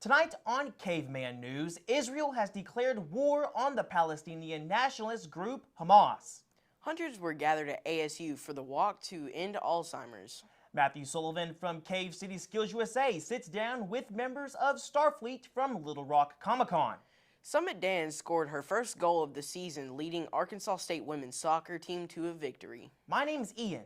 Tonight on Caveman News, Israel has declared war on the Palestinian nationalist group Hamas. Hundreds were gathered at ASU for the walk to end Alzheimer's. Matthew Sullivan from Cave City SkillsUSA sits down with members of Starfleet from Little Rock Comic-Con. Summit Dan scored her first goal of the season, leading Arkansas State women's soccer team to a victory. My name's Ian.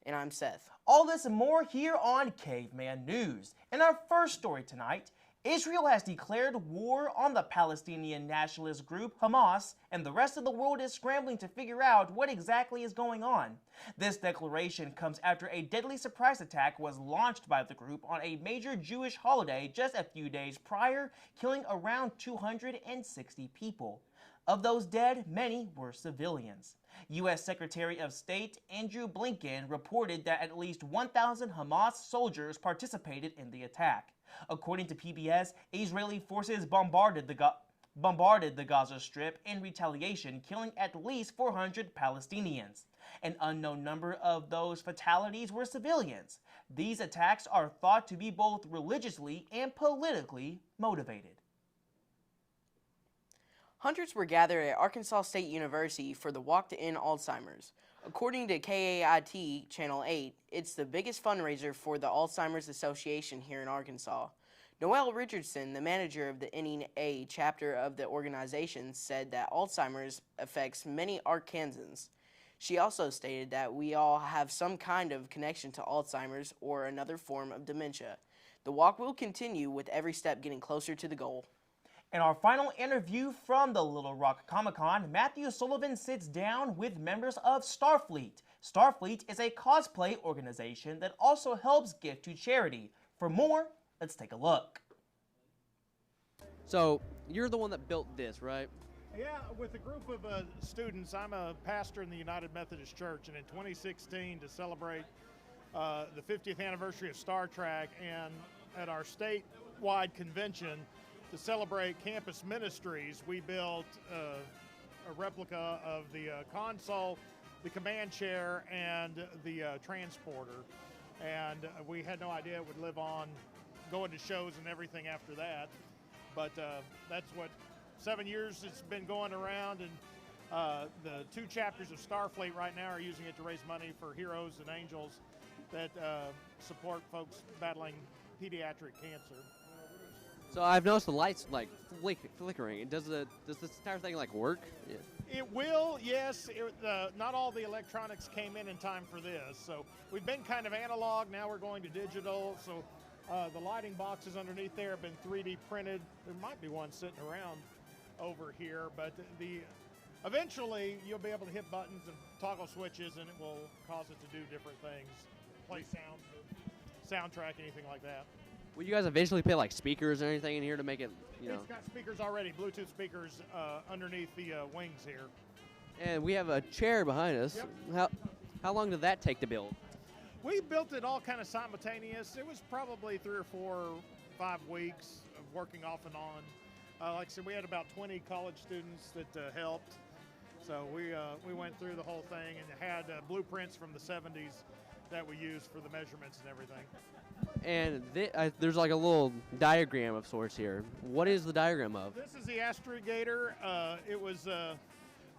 And I'm Seth. All this and more here on Caveman News. In our first story tonight, Israel has declared war on the Palestinian nationalist group Hamas, and the rest of the world is scrambling to figure out what exactly is going on. This declaration comes after a deadly surprise attack was launched by the group on a major Jewish holiday just a few days prior, killing around 260 people. Of those dead, many were civilians. U.S. Secretary of State Andrew Blinken reported that at least 1,000 Hamas soldiers participated in the attack. According to PBS, Israeli forces bombarded the Gaza Strip in retaliation, killing at least 400 Palestinians. An unknown number of those fatalities were civilians. These attacks are thought to be both religiously and politically motivated. Hundreds were gathered at Arkansas State University for the Walk to End Alzheimer's. According to KAIT Channel 8, it's the biggest fundraiser for the Alzheimer's Association here in Arkansas. Noelle Richardson, the manager of the NEA chapter of the organization, said that Alzheimer's affects many Arkansans. She also stated that we all have some kind of connection to Alzheimer's or another form of dementia. The walk will continue with every step getting closer to the goal. In our final interview from the Little Rock Comic-Con, Matthew Sullivan sits down with members of Starfleet. Starfleet is a cosplay organization that also helps give to charity. For more, let's take a look. So, you're the one that built this, right? Yeah, with a group of students. I'm a pastor in the United Methodist Church, and in 2016, to celebrate the 50th anniversary of Star Trek, and at our statewide convention, to celebrate campus ministries, we built a replica of the console, the command chair, and the transporter. And we had no idea it would live on, going to shows and everything after that. But that's what 7 years it's been going around, and the 2 chapters of Starfleet right now are using it to raise money for Heroes and Angels that support folks battling pediatric cancer. So I've noticed the lights like flickering. Does this entire thing like work? Yeah. It will, yes. Not all the electronics came in time for this. So we've been kind of analog. Now we're going to digital. So the lighting boxes underneath there have been 3D printed. There might be one sitting around over here, but eventually you'll be able to hit buttons and toggle switches, and it will cause it to do different things, play soundtrack, anything like that. Will you guys eventually put like speakers or anything in here to make it, you know? It's got speakers already, Bluetooth speakers underneath the wings here. And we have a chair behind us. Yep. How long did that take to build? We built it all kind of simultaneous. It was probably 3 or 4 or 5 weeks of working off and on. Like I said, we had about 20 college students that helped. So we went through the whole thing and had blueprints from the 70s that we used for the measurements and everything. And there's like a little diagram of sorts here. What is the diagram of? This is the astrogator. It was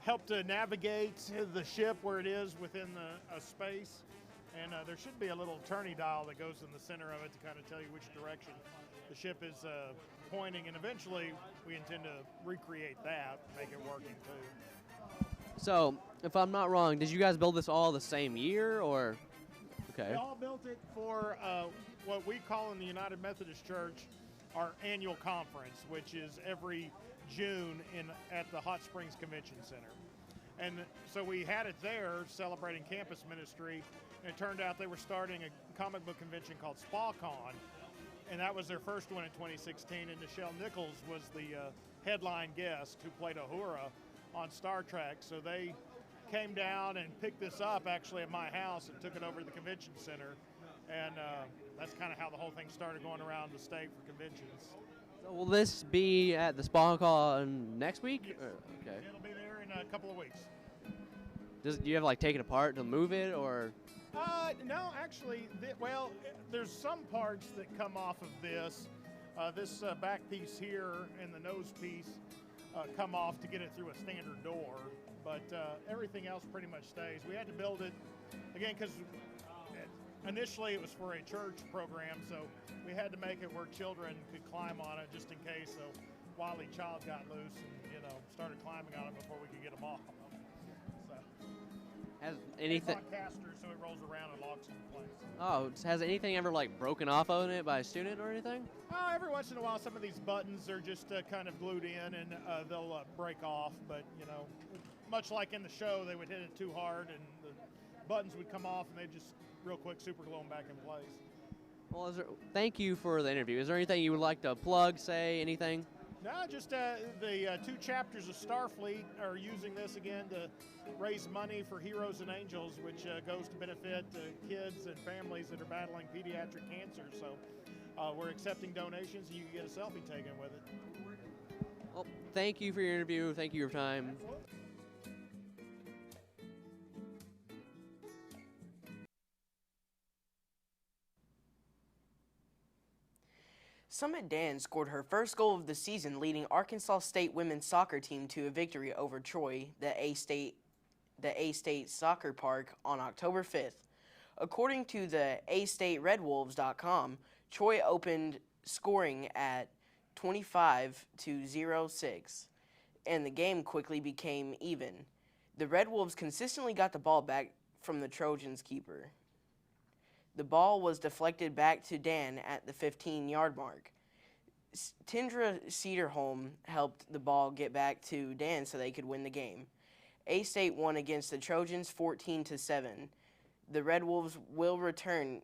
helped to navigate the ship where it is within a space. And there should be a little turny dial that goes in the center of it to kind of tell you which direction the ship is pointing. And eventually we intend to recreate that, make it working too. So, if I'm not wrong, did you guys build this all the same year, or? Okay. We all built it for what we call in the United Methodist Church our annual conference, which is every June at the Hot Springs Convention Center. And so we had it there celebrating campus ministry, and it turned out they were starting a comic book convention called SpaCon, and that was their first one in 2016, and Nichelle Nichols was the headline guest who played Uhura on Star Trek. So they came down and picked this up actually at my house and took it over to the convention center, and that's kind of how the whole thing started going around the state for conventions. So will this be at the SpaCon next week? Yes. Okay. It'll be there in a couple of weeks. Do you have like take it apart to move it, or? No, actually, well, there's some parts that come off of this This back piece here and the nose piece come off to get it through a standard door, but everything else pretty much stays. We had to build it, again, because initially it was for a church program, so we had to make it where children could climb on it just in case a wily child got loose and, started climbing on it before we could get them off. So, Has anything? it's on casters, so it rolls around and locks into place. Oh, has anything ever like broken off on it by a student or anything? Every once in a while, some of these buttons are just kind of glued in, and they'll break off. But much like in the show, they would hit it too hard, and the buttons would come off, and they just real quick super glue them back in place. Well, thank you for the interview. Is there anything you would like to plug, say, anything? No, just the 2 chapters of Starfleet are using this again to raise money for Heroes and Angels, which goes to benefit kids and families that are battling pediatric cancer. So we're accepting donations, and you can get a selfie taken with it. Well, thank you for your interview. Thank you for your time. Summit Dan scored her first goal of the season, leading Arkansas State women's soccer team to a victory over Troy, the A-State Soccer Park, on October 5th. According to the AStateRedWolves.com, Troy opened scoring at 25-06, and the game quickly became even. The Red Wolves consistently got the ball back from the Trojans' keeper. The ball was deflected back to Dan at the 15-yard mark. Tindra Cedarholm helped the ball get back to Dan so they could win the game. A-State won against the Trojans 14-7. The Red Wolves will return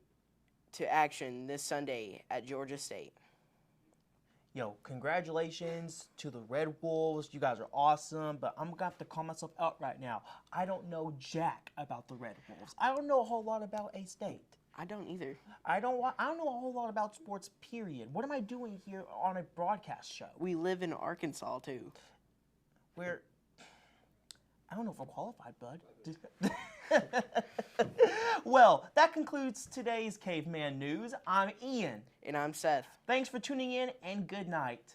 to action this Sunday at Georgia State. Yo, congratulations to the Red Wolves. You guys are awesome, but I'm going to have to call myself out right now. I don't know jack about the Red Wolves. I don't know a whole lot about A-State. I don't either. I don't know a whole lot about sports, period. What am I doing here on a broadcast show? We live in Arkansas, too. Where, I don't know if I'm qualified, bud. Well, that concludes today's Caveman News. I'm Ian. And I'm Seth. Thanks for tuning in, and good night.